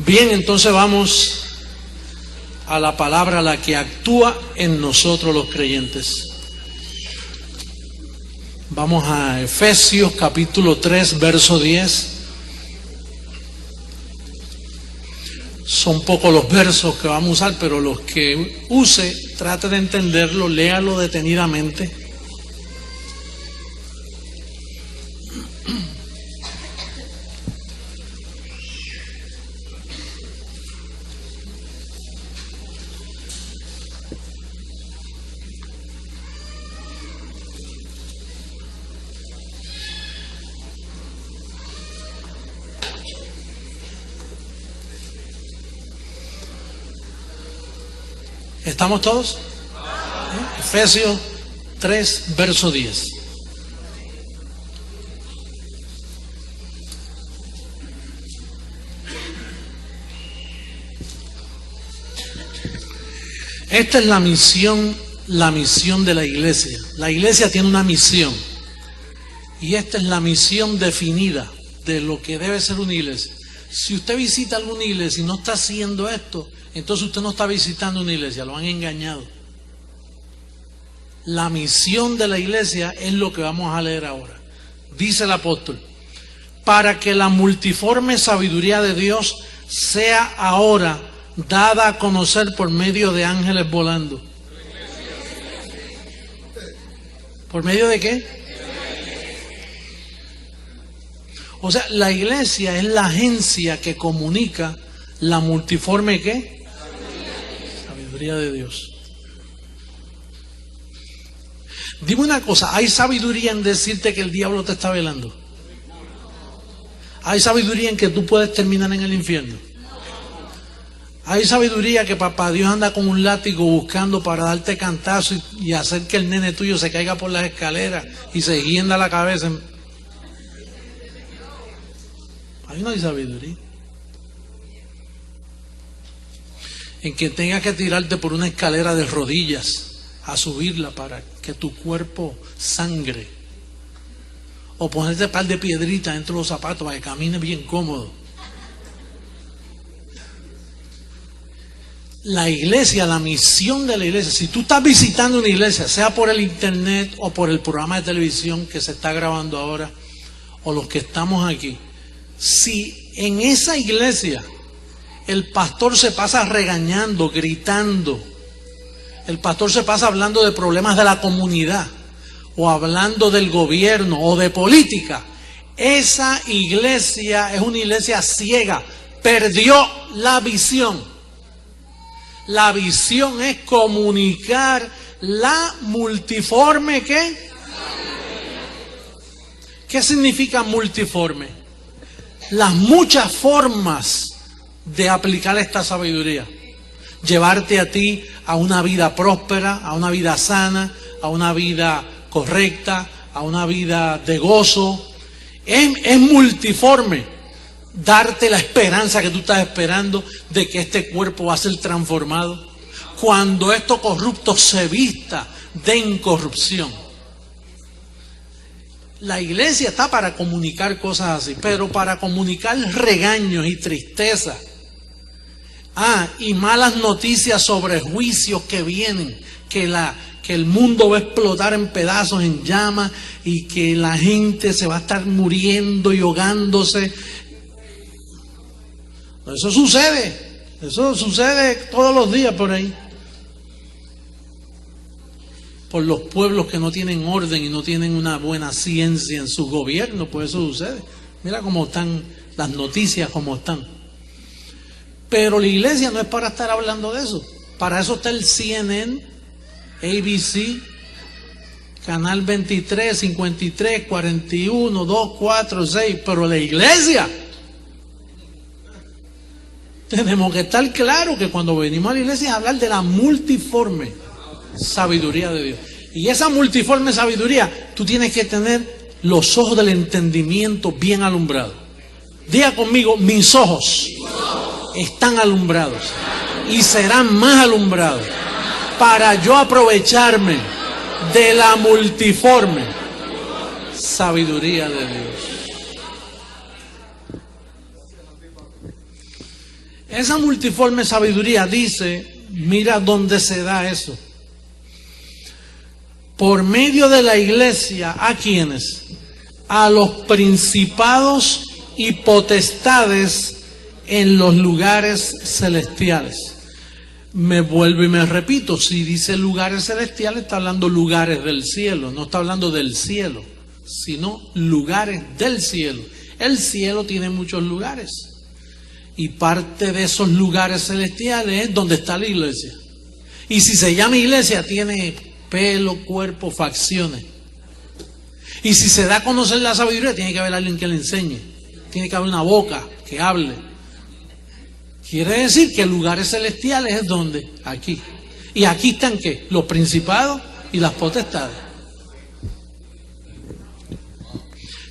Bien, entonces vamos a la palabra, la que actúa en nosotros los creyentes. Vamos a Efesios capítulo 3, verso 10. Son pocos los versos que vamos a usar, pero los que use, trate de entenderlo, léalo detenidamente. ¿Estamos todos? Efesios 3, verso 10. Esta es la misión de la iglesia. La iglesia tiene una misión. Y esta es la misión definida de lo que debe ser una iglesia. Si usted visita alguna iglesia y no está haciendo esto, entonces usted no está visitando una iglesia, lo han engañado. La misión de la iglesia es lo que vamos a leer ahora. Dice el apóstol: para que la multiforme sabiduría de Dios sea ahora dada a conocer por medio de ángeles volando. ¿Por medio de qué? O sea, la iglesia es la agencia que comunica la multiforme ¿qué? Sabiduría de Dios. Dime una cosa, ¿hay sabiduría en decirte que el diablo te está velando? ¿Hay sabiduría en que tú puedes terminar en el infierno? ¿Hay sabiduría que papá Dios anda con un látigo buscando para darte cantazo y hacer que el nene tuyo se caiga por las escaleras y se hienda la cabeza? Ahí no hay sabiduría. En que tengas que tirarte por una escalera de rodillas a subirla para que tu cuerpo sangre, o ponerte un par de piedritas dentro de los zapatos para que camines bien cómodo. La iglesia, la misión de la iglesia, si tú estás visitando una iglesia, sea por el internet o por el programa de televisión que se está grabando ahora, o los que estamos aquí, si en esa iglesia el pastor se pasa regañando, gritando, el pastor se pasa hablando de problemas de la comunidad, o hablando del gobierno, o de política, esa iglesia es una iglesia ciega, perdió la visión. La visión es comunicar la multiforme ¿qué? ¿Qué significa multiforme? Las muchas formas de aplicar esta sabiduría. Llevarte a ti a una vida próspera, a una vida sana, a una vida correcta, a una vida de gozo. Es multiforme. Darte la esperanza que tú estás esperando de que este cuerpo va a ser transformado cuando esto corrupto se vista de incorrupción. La iglesia está para comunicar cosas así, pero para comunicar regaños y tristeza. Y malas noticias sobre juicios que vienen, que el mundo va a explotar en pedazos, en llamas, y que la gente se va a estar muriendo y ahogándose. Eso sucede todos los días por ahí. Por los pueblos que no tienen orden y no tienen una buena ciencia en sus gobiernos, pues eso sucede. Mira cómo están las noticias, cómo están. Pero la iglesia no es para estar hablando de eso. Para eso está el CNN, ABC, Canal 23, 53, 41, 2, 4, 6. Pero la iglesia, tenemos que estar claros que cuando venimos a la iglesia es hablar de la multiforme sabiduría de Dios. Y esa multiforme sabiduría, tú tienes que tener los ojos del entendimiento bien alumbrados. Diga conmigo: mis ojos están alumbrados y serán más alumbrados para yo aprovecharme de la multiforme sabiduría de Dios. Esa multiforme sabiduría dice, mira dónde se da eso. Por medio de la iglesia, ¿a quiénes? A los principados y potestades en los lugares celestiales. Me vuelvo y me repito, si dice lugares celestiales, está hablando lugares del cielo, no está hablando del cielo, sino lugares del cielo. El cielo tiene muchos lugares. Y parte de esos lugares celestiales es donde está la iglesia. Y si se llama iglesia, tiene pelo, cuerpo, facciones. Y si se da a conocer la sabiduría, tiene que haber alguien que le enseñe. Tiene que haber una boca que hable. Quiere decir que lugares celestiales es donde, aquí. Y aquí están ¿qué? Los principados y las potestades.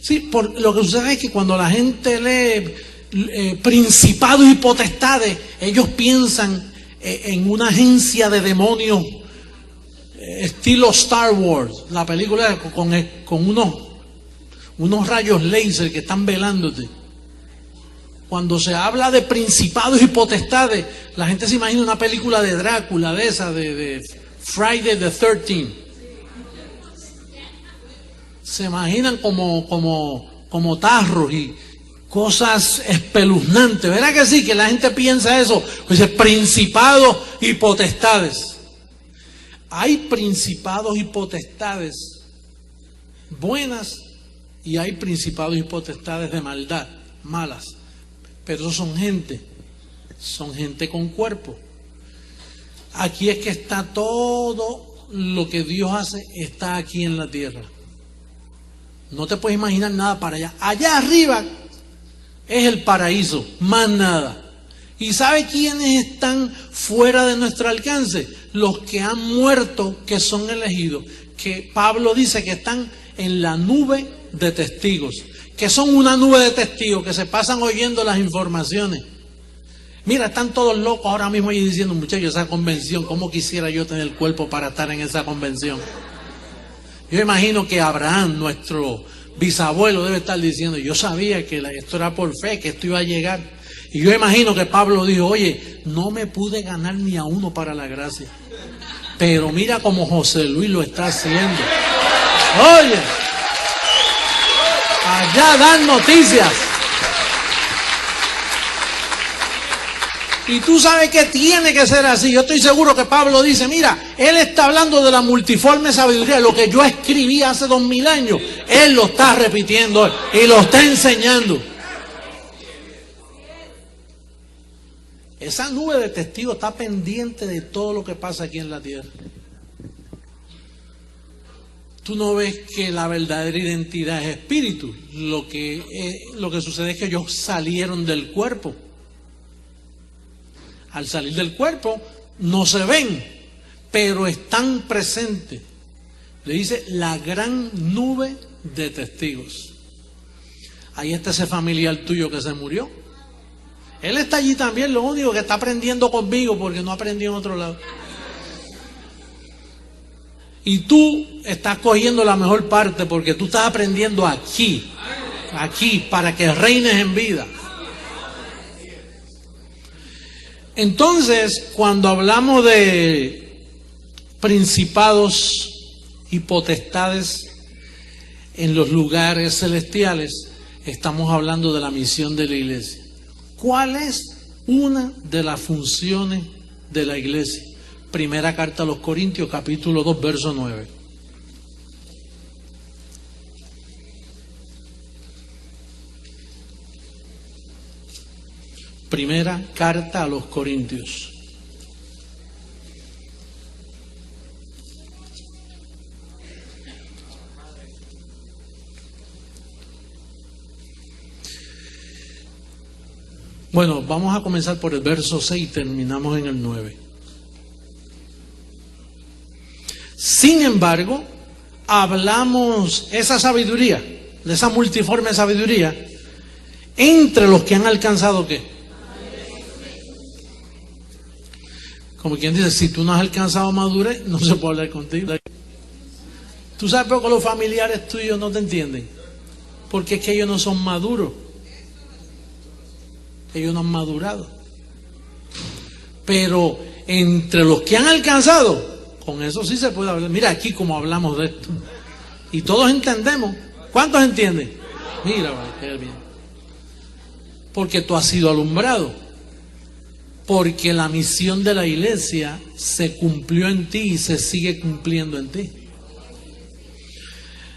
Sí, por lo que sucede es que cuando la gente lee principados y potestades, ellos piensan en una agencia de demonios estilo Star Wars, la película con unos rayos láser que están velándote. Cuando se habla de principados y potestades, la gente se imagina una película de Drácula, de esa, de Friday the 13th. Se imaginan como tarros y cosas espeluznantes. ¿Verdad que sí? Que la gente piensa eso. Pues principados y potestades. Hay principados y potestades buenas y hay principados y potestades de maldad, malas. Pero esos son gente con cuerpo. Aquí es que está todo lo que Dios hace, está aquí en la tierra. No te puedes imaginar nada para allá. Allá arriba es el paraíso, más nada. ¿Y sabe quiénes están fuera de nuestro alcance? Los que han muerto, que son elegidos. Que Pablo dice que están en la nube de testigos. Que son una nube de testigos que se pasan oyendo las informaciones. Mira, están todos locos ahora mismo ahí diciendo, muchachos, esa convención, ¿cómo quisiera yo tener el cuerpo para estar en esa convención? Yo imagino que Abraham, nuestro bisabuelo, debe estar diciendo, yo sabía que esto era por fe, que esto iba a llegar. Y yo imagino que Pablo dijo, oye, no me pude ganar ni a uno para la gracia. Pero mira cómo José Luis lo está haciendo. Oye, allá dan noticias. Y tú sabes que tiene que ser así. Yo estoy seguro que Pablo dice, mira, él está hablando de la multiforme sabiduría, lo que yo escribí hace 2000 años, él lo está repitiendo y lo está enseñando. Esa nube de testigos está pendiente de todo lo que pasa aquí en la tierra. Tú no ves que la verdadera identidad es espíritu. Lo que sucede es que ellos salieron del cuerpo. Al salir del cuerpo no se ven, pero están presentes. Le dice la gran nube de testigos. Ahí está ese familiar tuyo que se murió. Él está allí también, lo único que está aprendiendo conmigo porque no aprendió en otro lado. Y tú estás cogiendo la mejor parte porque tú estás aprendiendo aquí, para que reines en vida. Entonces, cuando hablamos de principados y potestades en los lugares celestiales, estamos hablando de la misión de la iglesia. ¿Cuál es una de las funciones de la iglesia? Primera carta a los Corintios, capítulo 2, verso 9. Primera carta a los Corintios. Bueno, vamos a comenzar por el verso 6 y terminamos en el 9. Sin embargo, hablamos esa sabiduría, de esa multiforme sabiduría, entre los que han alcanzado ¿qué? Como quien dice, si tú no has alcanzado madurez, no se puede hablar contigo. Tú sabes por qué los familiares tuyos no te entienden. Porque es que ellos no son maduros. Ellos no han madurado. Pero entre los que han alcanzado, con eso sí se puede hablar. Mira aquí como hablamos de esto. Y todos entendemos. ¿Cuántos entienden? Mira, qué bien. Porque tú has sido alumbrado. Porque la misión de la iglesia se cumplió en ti y se sigue cumpliendo en ti.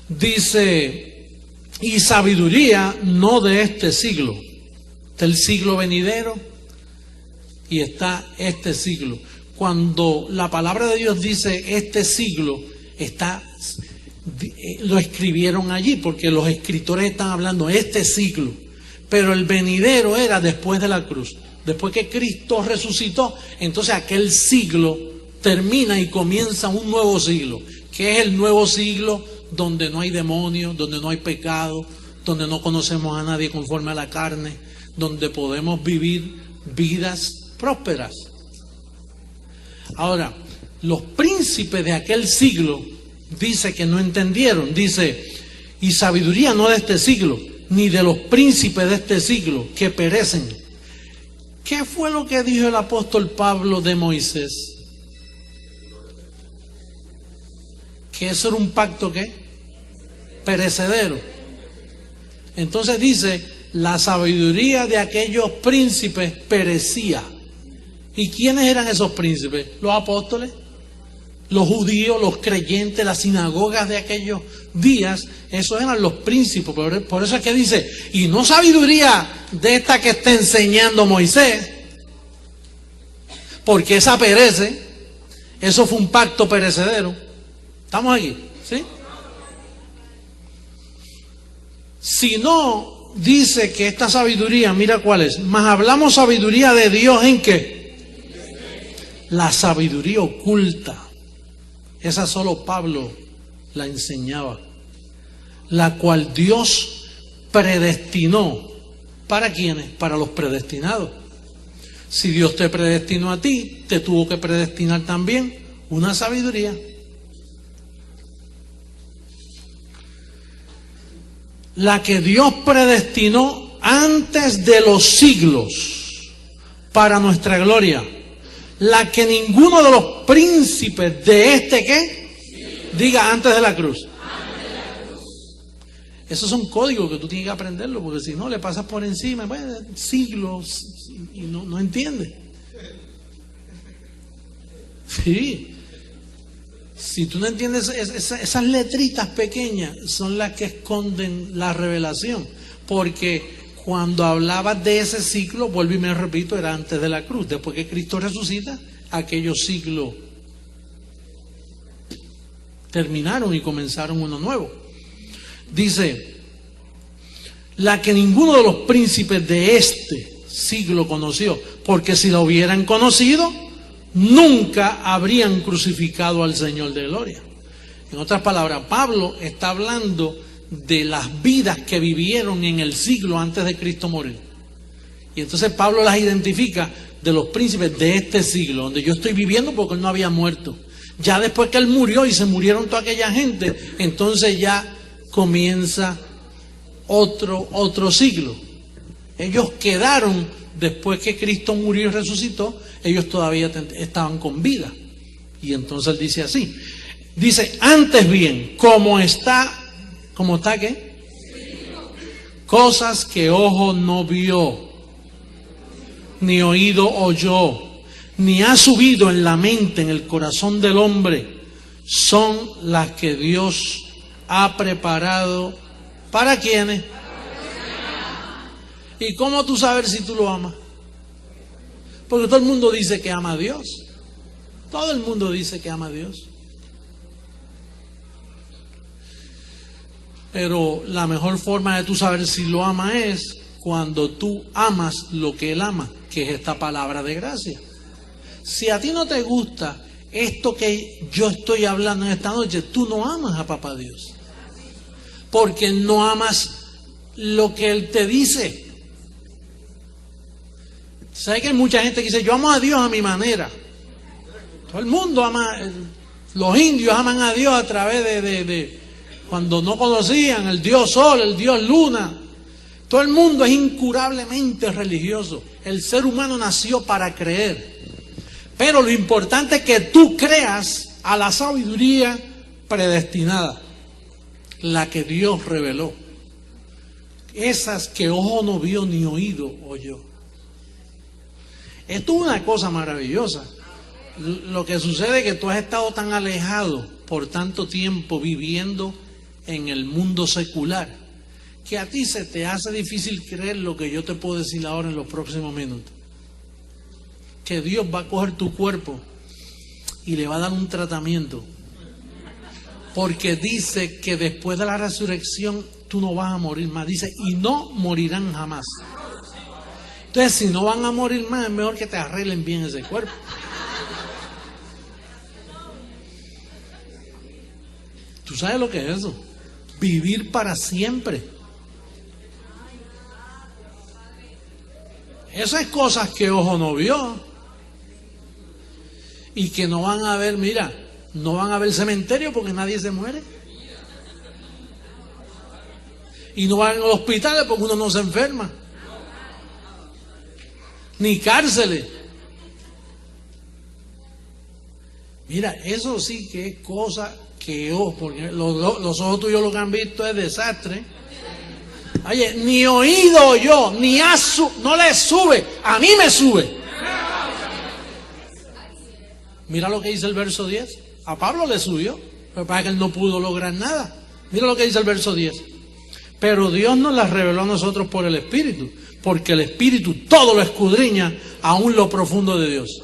Dice, y sabiduría no de este siglo, del siglo venidero, y está este siglo. Cuando la palabra de Dios dice este siglo, lo escribieron allí, porque los escritores están hablando este siglo, pero el venidero era después de la cruz. Después que Cristo resucitó, entonces aquel siglo termina y comienza un nuevo siglo, que es el nuevo siglo donde no hay demonios, donde no hay pecado, donde no conocemos a nadie conforme a la carne, donde podemos vivir vidas prósperas. Ahora, los príncipes de aquel siglo dice que no entendieron, dice, y sabiduría no de este siglo, ni de los príncipes de este siglo que perecen. ¿Qué fue lo que dijo el apóstol Pablo de Moisés? Que eso era un pacto ¿qué? Perecedero. Entonces dice, la sabiduría de aquellos príncipes perecía. ¿Y quiénes eran esos príncipes? Los apóstoles, los judíos, los creyentes, las sinagogas de aquellos días, esos eran los príncipes. Por eso es que dice, y no sabiduría de esta que está enseñando Moisés, porque esa perece. Eso fue un pacto perecedero. ¿Estamos aquí? ¿Sí? Si no, dice que esta sabiduría, mira cuál es, más hablamos sabiduría de Dios ¿en qué? La sabiduría oculta. Esa solo Pablo la enseñaba, la cual Dios predestinó. ¿Para quiénes? Para los predestinados. Si Dios te predestinó a ti, te tuvo que predestinar también una sabiduría. La que Dios predestinó antes de los siglos para nuestra gloria. La que ninguno de los príncipes de este ¿qué? Diga antes de la cruz. Esos son códigos que tú tienes que aprenderlo, porque si no le pasas por encima, bueno, siglos y no entiendes. Sí. Si tú no entiendes esas letritas pequeñas son las que esconden la revelación, porque cuando hablabas de ese ciclo, vuelvo y me repito, era antes de la cruz. Después que Cristo resucita, aquellos siglos terminaron y comenzaron uno nuevo. Dice, la que ninguno de los príncipes de este siglo conoció, porque si la hubieran conocido, nunca habrían crucificado al Señor de gloria. En otras palabras, Pablo está hablando de las vidas que vivieron en el siglo antes de Cristo morir. Y entonces Pablo las identifica de los príncipes de este siglo, donde yo estoy viviendo porque él no había muerto. Ya después que él murió y se murieron toda aquella gente, entonces ya comienza otro siglo. Ellos quedaron, después que Cristo murió y resucitó, ellos todavía estaban con vida. Y entonces él dice así, dice, antes bien, ¿cómo está qué? Cosas que ojo no vio, ni oído oyó, ni ha subido en la mente, en el corazón del hombre, son las que Dios ha preparado. ¿Para quiénes? ¿Y cómo tú sabes si tú lo amas? Porque todo el mundo dice que ama a Dios. Todo el mundo dice que ama a Dios. Pero la mejor forma de tú saber si lo amas es cuando tú amas lo que Él ama, que es esta palabra de gracia. Si a ti no te gusta esto que yo estoy hablando en esta noche, tú no amas a Papá Dios. Porque no amas lo que Él te dice. ¿Sabes que hay mucha gente que dice, yo amo a Dios a mi manera? Todo el mundo ama, los indios aman a Dios a través de cuando no conocían el Dios Sol, el Dios Luna. Todo el mundo es incurablemente religioso. El ser humano nació para creer. Pero lo importante es que tú creas a la sabiduría predestinada, la que Dios reveló. Esas que ojo no vio ni oído oyó. Esto es una cosa maravillosa. Lo que sucede es que tú has estado tan alejado por tanto tiempo viviendo en el mundo secular, que a ti se te hace difícil creer lo que yo te puedo decir ahora en los próximos minutos. Que Dios va a coger tu cuerpo y le va a dar un tratamiento. Porque dice que después de la resurrección tú no vas a morir más. Dice, y no morirán jamás. Entonces, si no van a morir más, es mejor que te arreglen bien ese cuerpo. ¿Tú sabes lo que es eso? Vivir para siempre. Esas cosas que ojo no vio. Y que no van a ver, mira, no van a ver cementerio porque nadie se muere. Y no van a los hospitales porque uno no se enferma. Ni cárceles. Mira, eso sí que es cosa que ojo, porque los ojos tuyos lo que han visto es desastre. Oye, ni oído yo, ni no le sube, a mí me sube. Mira lo que dice el verso 10. A Pablo le subió, pero para que él no pudo lograr nada. Mira lo que dice el verso 10. Pero Dios nos las reveló a nosotros por el Espíritu, porque el Espíritu todo lo escudriña, aún lo profundo de Dios.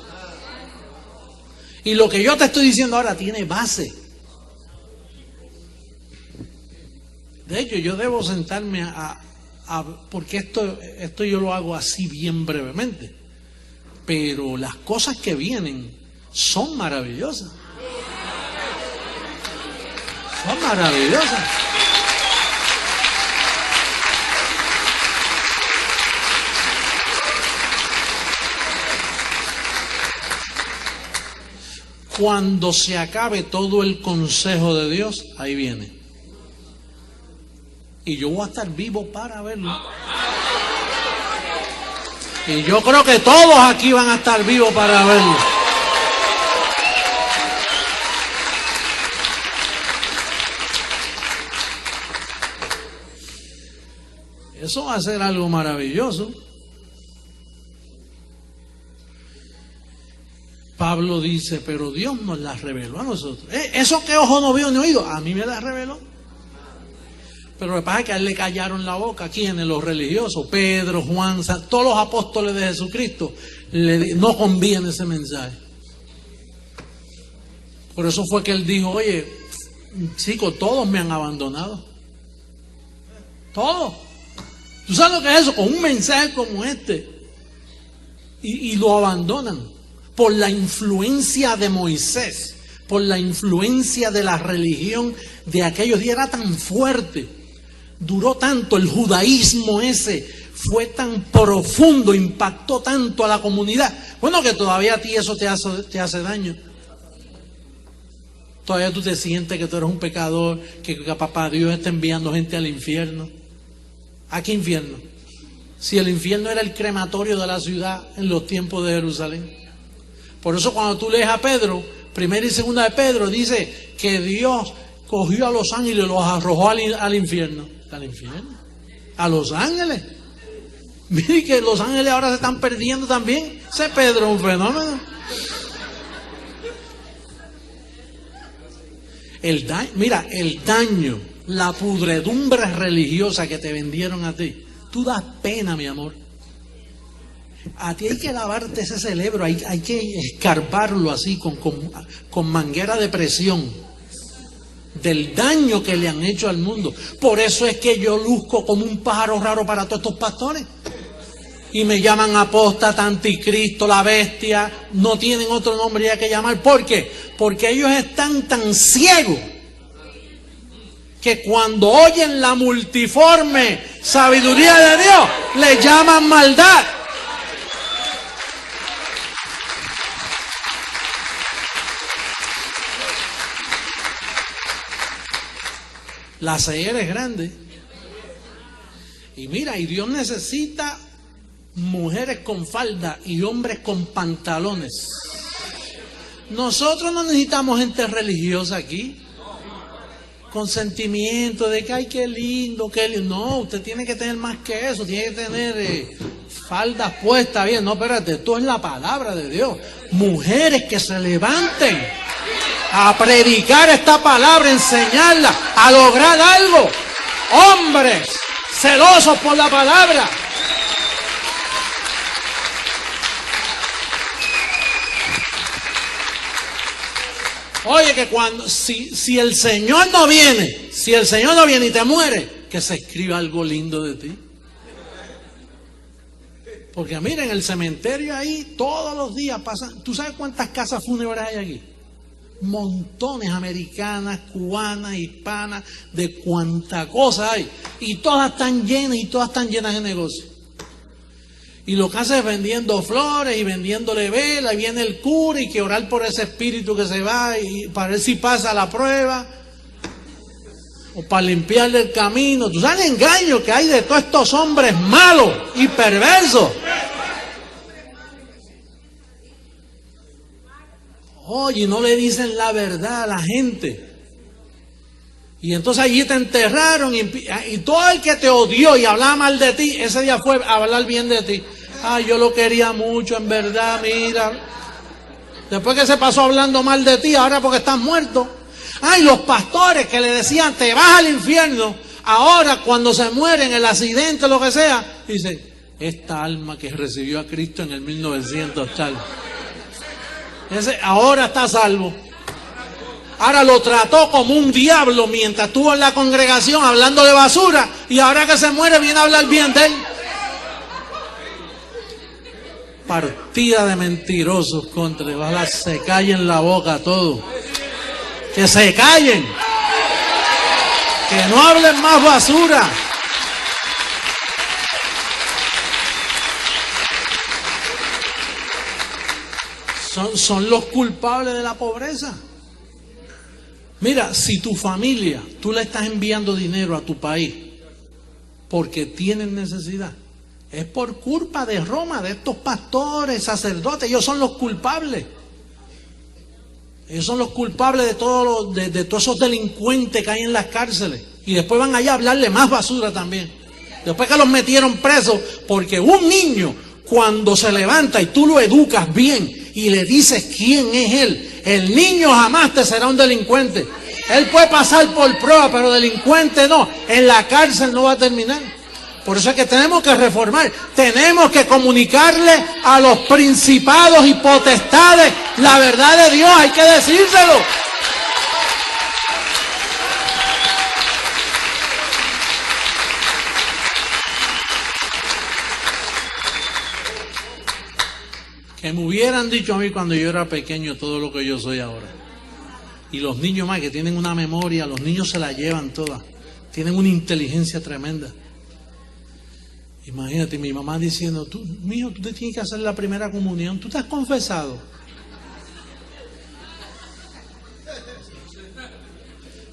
Y lo que yo te estoy diciendo ahora tiene base. De hecho, yo debo sentarme porque esto yo lo hago así bien brevemente. Pero las cosas que vienen son maravillosas. Son maravillosas. Cuando se acabe todo el consejo de Dios, ahí viene. Y yo voy a estar vivo para verlo. Y yo creo que todos aquí van a estar vivos para verlo. Eso va a ser algo maravilloso. Pablo dice, pero Dios nos las reveló a nosotros. Eso que ojo no vio ni oído, a mí me las reveló. Pero lo que pasa es que a él le callaron la boca. ¿Quiénes? Los religiosos, Pedro, Juan, todos los apóstoles de Jesucristo no conviene ese mensaje. Por eso fue que él dijo, oye, chicos, todos me han abandonado. Todos. ¿Tú sabes lo que es eso? Con un mensaje como este. Y lo abandonan. Por la influencia de Moisés. Por la influencia de la religión de aquellos días. Era tan fuerte. Duró tanto el judaísmo ese. Fue tan profundo. Impactó tanto a la comunidad. Bueno, que todavía a ti eso te hace daño. Todavía tú te sientes que tú eres un pecador. Que papá Dios está enviando gente al infierno. ¿A qué infierno? Si el infierno era el crematorio de la ciudad en los tiempos de Jerusalén. Por eso cuando tú lees a Pedro, primera y segunda de Pedro, dice que Dios cogió a los ángeles y los arrojó al infierno. ¿Al infierno? ¿A los ángeles? Mire que los ángeles ahora se están perdiendo también. Ese Pedro es un fenómeno. Mira, el daño, la pudredumbre religiosa que te vendieron a ti. Tú das pena, mi amor. A ti hay que lavarte ese cerebro, hay que escarbarlo así con manguera de presión del daño que le han hecho al mundo. Por eso es que yo luzco como un pájaro raro para todos estos pastores. Y me llaman apóstata, anticristo, la bestia. No tienen otro nombre ya que llamar. ¿Por qué? Porque ellos están tan ciegos que cuando oyen la multiforme sabiduría de Dios, le llaman maldad. La ceguera es grande. Y mira, y Dios necesita mujeres con falda y hombres con pantalones. Nosotros no necesitamos gente religiosa aquí, con sentimiento de que ay, qué lindo, qué lindo. No, usted tiene que tener más que eso, tiene que tener faldas puestas bien. No, espérate, esto es la palabra de Dios. Mujeres que se levanten a predicar esta palabra, enseñarla, a lograr algo. Hombres celosos por la palabra. Oye, que cuando, si el Señor no viene, y te muere, que se escriba algo lindo de ti. Porque miren, el cementerio ahí todos los días pasan. ¿Tú sabes cuántas casas fúnebres hay aquí? Montones, americanas, cubanas, hispanas, de cuánta cosa hay. Y todas están llenas de negocios. Y lo que hace es vendiendo flores y vendiéndole velas, y viene el cura y que orar por ese espíritu que se va y para ver si pasa la prueba o para limpiarle el camino. ¿Tú sabes el engaño que hay de todos estos hombres malos y perversos? Oye, no le dicen la verdad a la gente. Y entonces allí te enterraron y todo el que te odió y hablaba mal de ti, ese día fue a hablar bien de ti. Ay, yo lo quería mucho, en verdad, mira. Después que se pasó hablando mal de ti, ahora porque estás muerto. Ay, los pastores que le decían, te vas al infierno. Ahora, cuando se mueren, el accidente, lo que sea, dicen, esta alma que recibió a Cristo en el 1900 tal. Ese ahora está salvo. Ahora lo trató como un diablo mientras estuvo en la congregación hablando de basura, y ahora que se muere viene a hablar bien de él. Partida de mentirosos contra, ojalá se callen la boca todos. Que se callen. Que no hablen más basura. Son los culpables de la pobreza. Mira, si tu familia, tú le estás enviando dinero a tu país porque tienen necesidad, es por culpa de Roma, de estos pastores, sacerdotes. Ellos son los culpables. Ellos son los culpables de todos esos delincuentes que hay en las cárceles. Y después van allá a hablarle más basura también. Después que los metieron presos, porque un niño, cuando se levanta y tú lo educas bien y le dices quién es él, el niño jamás te será un delincuente. Él puede pasar por prueba, pero delincuente no. En la cárcel no va a terminar. Por eso es que tenemos que reformar. Tenemos que comunicarle a los principados y potestades la verdad de Dios. Hay que decírselo. Que me hubieran dicho a mí cuando yo era pequeño todo lo que yo soy ahora. Y los niños más que tienen una memoria, los niños se la llevan todas. Tienen una inteligencia tremenda. Imagínate, mi mamá diciendo, mijo, tú te tienes que hacer la primera comunión. ¿Tú te has confesado?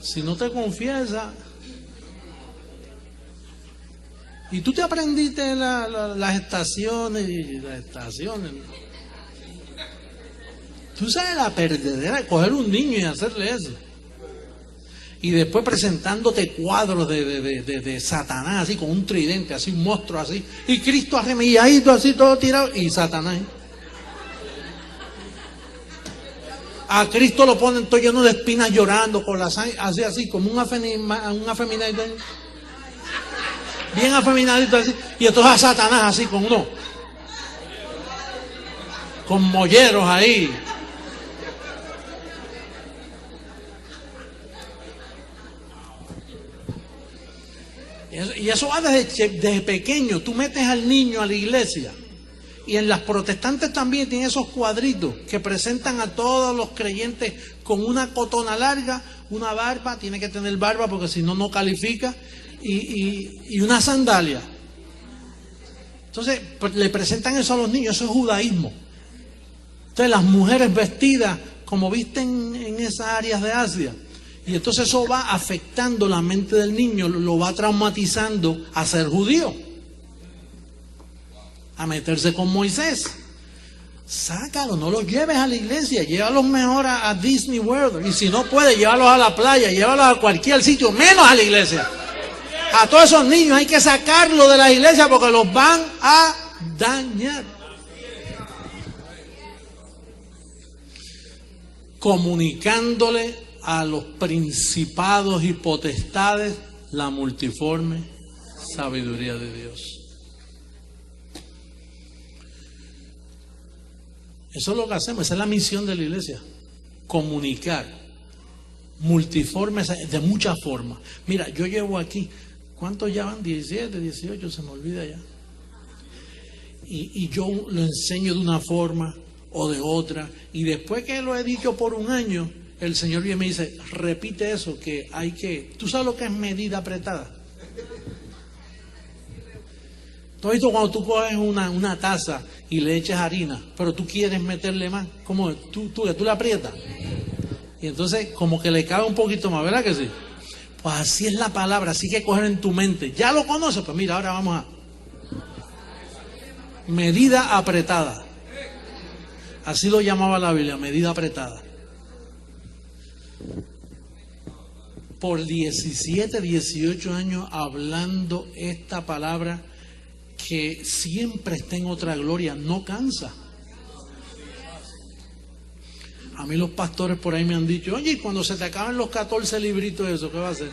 Si no te confiesas, y tú te aprendiste las estaciones y las estaciones. Tú sabes la perdedera de coger un niño y hacerle eso. Y después presentándote cuadros de Satanás, así con un tridente, así un monstruo así. Y Cristo arremilladito, así todo tirado. Y Satanás. A Cristo lo ponen todo lleno de espinas llorando con la sangre, así como un afeminadito. Bien afeminadito así. Y entonces a Satanás así con molleros ahí. Y eso va desde pequeño. Tú metes al niño a la iglesia. Y en las protestantes también tienen esos cuadritos que presentan a todos los creyentes con una cotona larga, una barba, tiene que tener barba porque si no, no califica, y una sandalia. Entonces, pues, le presentan eso a los niños, eso es judaísmo. Entonces, las mujeres vestidas como visten en esas áreas de Asia. Y entonces eso va afectando la mente del niño, lo va traumatizando a ser judío, a meterse con Moisés, sácalo, no los lleves a la iglesia, llévalos mejor a Disney World. Y si no puedes, llévalos a la playa, llévalos a cualquier sitio, menos a la iglesia. A todos esos niños hay que sacarlos de la iglesia porque los van a dañar. Comunicándole a los principados y potestades la multiforme sabiduría de Dios. Eso es lo que hacemos, esa es la misión de la iglesia, comunicar, multiforme, de muchas formas. Mira, yo llevo aquí, ¿cuántos ya van? 17, 18, se me olvida ya. Y yo lo enseño de una forma o de otra, y después que lo he dicho por un año, el Señor viene y me dice, repite eso, que hay que, ¿tú sabes lo que es medida apretada? ¿Tú has visto cuando tú coges una taza y le echas harina, pero tú quieres meterle más? ¿Cómo? ¿Tú la aprietas? Y entonces como que le cabe un poquito más, ¿verdad que sí? Pues así es la palabra, así que coger en tu mente. ¿Ya lo conoces? Pues mira, ahora vamos a... medida apretada. Así lo llamaba la Biblia, medida apretada. Por 17, 18 años hablando esta palabra que siempre está en otra gloria, no cansa. A mí los pastores por ahí me han dicho, oye, cuando se te acaban los 14 libritos de eso, ¿qué va a hacer?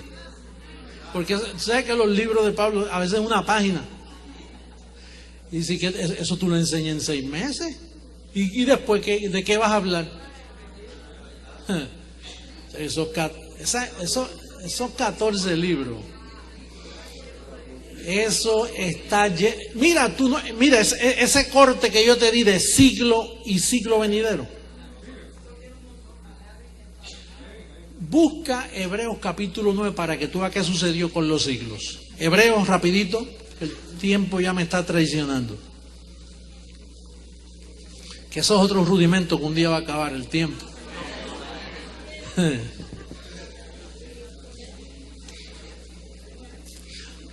Porque sabes que los libros de Pablo a veces es una página. Y si que eso tú lo enseñas en 6 meses. ¿Y después de qué vas a hablar? Esos 14 libros. Eso está lleno. Mira, mira ese corte que yo te di de siglo y siglo venidero. Busca Hebreos capítulo 9 para que tú veas qué sucedió con los siglos. Hebreos, rapidito, el tiempo ya me está traicionando. Que esos otros rudimentos que un día va a acabar el tiempo.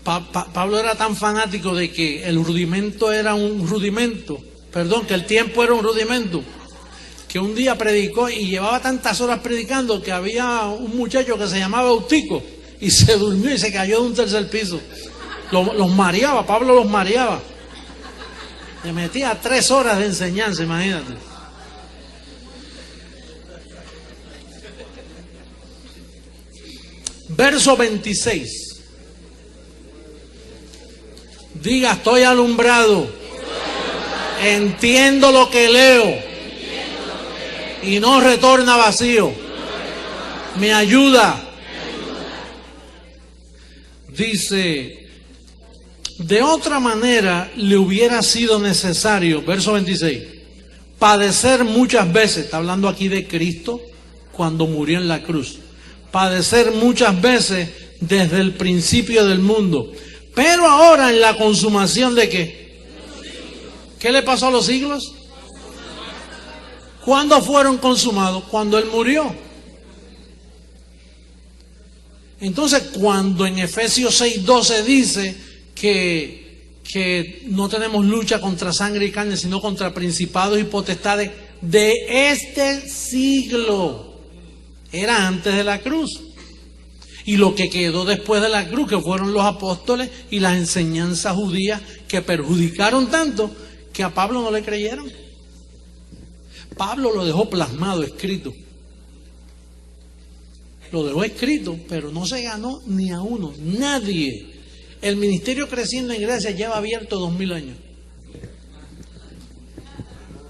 Pablo era tan fanático de que el rudimento era un rudimento, perdón, que el tiempo era un rudimento, que un día predicó y llevaba tantas horas predicando que había un muchacho que se llamaba Eutico y se durmió y se cayó de un tercer piso. Los mareaba, Pablo los mareaba. Le metía 3 horas de enseñanza, imagínate. Verso 26. Diga, estoy alumbrado. Entiendo lo que leo. Y no retorna vacío. Me ayuda. Dice, de otra manera le hubiera sido necesario, verso 26, padecer muchas veces, está hablando aquí de Cristo cuando murió en la cruz, padecer muchas veces desde el principio del mundo. Pero ahora en la consumación de ¿qué? ¿Qué le pasó a los siglos? ¿Cuándo fueron consumados? Cuando Él murió. Entonces, cuando en Efesios 6:12 dice que no tenemos lucha contra sangre y carne, sino contra principados y potestades de este siglo, era antes de la cruz. Y lo que quedó después de la cruz, que fueron los apóstoles y las enseñanzas judías que perjudicaron tanto que a Pablo no le creyeron. Pablo lo dejó plasmado, escrito. Lo dejó escrito, pero no se ganó ni a uno, nadie. El ministerio Creciendo en Gracia lleva abierto 2000 años.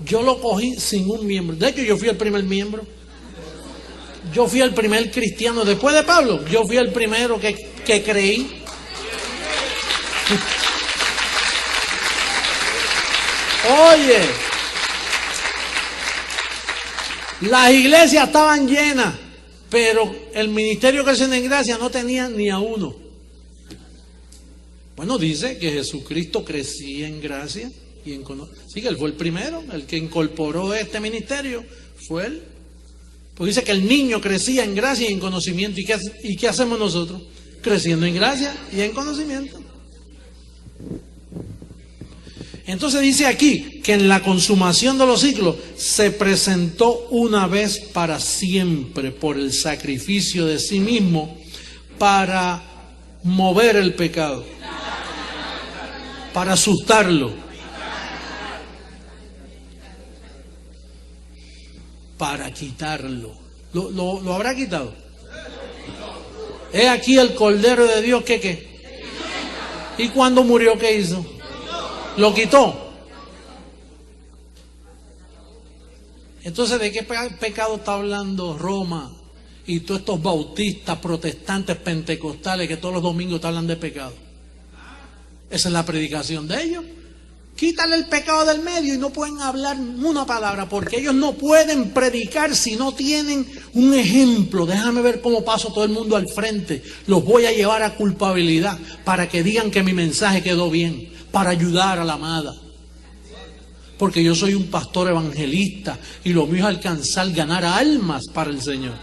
Yo lo cogí sin un miembro. De hecho, yo fui el primer miembro. Yo fui el primer cristiano. Después de Pablo, yo fui el primero que creí. Oye, las iglesias estaban llenas, pero el ministerio Creciendo en Gracia no tenía ni a uno. Bueno, dice que Jesucristo crecía en gracia y en conocimiento. Sí, que Él fue el primero, el que incorporó este ministerio, fue Él. Pues dice que el niño crecía en gracia y en conocimiento. ¿Y qué hacemos nosotros? Creciendo en gracia y en conocimiento. Entonces dice aquí que en la consumación de los siglos se presentó una vez para siempre por el sacrificio de sí mismo para mover el pecado, para asustarlo, para quitarlo. ¿Lo habrá quitado? He aquí el Cordero de Dios que ¿qué? ¿Y cuando murió qué hizo? Lo quitó. Entonces, ¿de qué pecado está hablando Roma y todos estos bautistas, protestantes, pentecostales que todos los domingos te hablan de pecado? Esa es la predicación de ellos. Quítale el pecado del medio y no pueden hablar una palabra, porque ellos no pueden predicar si no tienen un ejemplo. Déjame ver cómo paso todo el mundo al frente. Los voy a llevar a culpabilidad para que digan que mi mensaje quedó bien, para ayudar a la amada. Porque yo soy un pastor evangelista y lo mío es alcanzar, ganar almas para el Señor.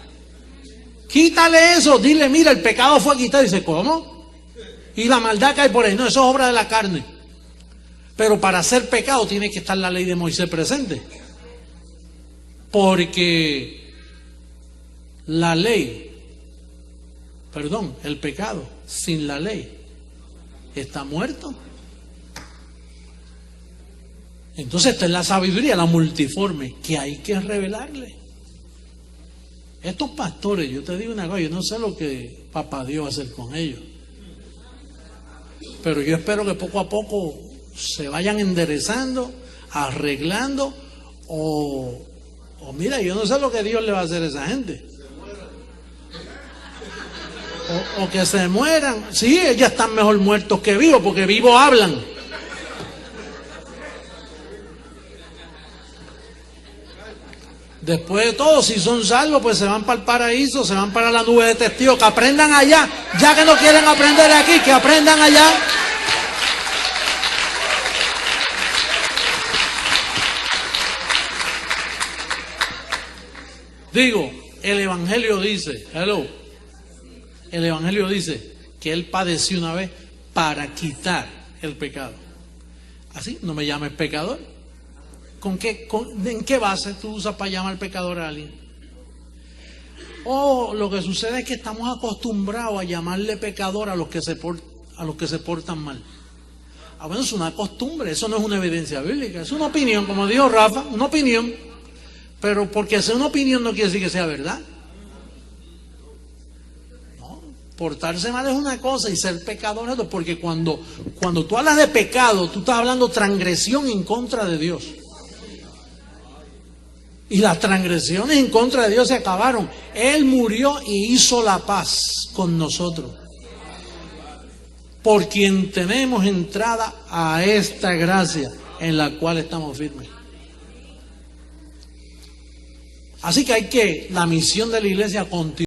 Quítale eso, dile, mira, el pecado fue quitado. Y dice, ¿cómo? Y la maldad cae por ahí. No, eso es obra de la carne. Pero para hacer pecado tiene que estar la ley de Moisés presente. Porque la ley, el pecado sin la ley está muerto. Entonces esta es la sabiduría, la multiforme, que hay que revelarle. Estos pastores, yo te digo una cosa, yo no sé lo que Papá Dios va a hacer con ellos. Pero yo espero que poco a poco se vayan enderezando, arreglando, o mira, yo no sé lo que Dios le va a hacer a esa gente. O que se mueran. Sí, ellos están mejor muertos que vivos, porque vivos hablan. Después de todo, si son salvos, pues se van para el paraíso, se van para la nube de testigos, que aprendan allá, ya que no quieren aprender aquí, que aprendan allá. Digo, el Evangelio dice, el Evangelio dice que Él padeció una vez para quitar el pecado. Así, no me llames pecador. ¿En qué base tú usas para llamar pecador a alguien? Lo que sucede es que estamos acostumbrados a llamarle pecador a los que se portan mal. Bueno, es una costumbre, eso no es una evidencia bíblica, es una opinión, como dijo Rafa, una opinión. Pero porque sea una opinión no quiere decir que sea verdad. No, portarse mal es una cosa y ser pecador es otra, porque cuando tú hablas de pecado, tú estás hablando transgresión en contra de Dios. Y las transgresiones en contra de Dios se acabaron. Él murió y hizo la paz con nosotros, por quien tenemos entrada a esta gracia en la cual estamos firmes. Así que la misión de la iglesia continúa.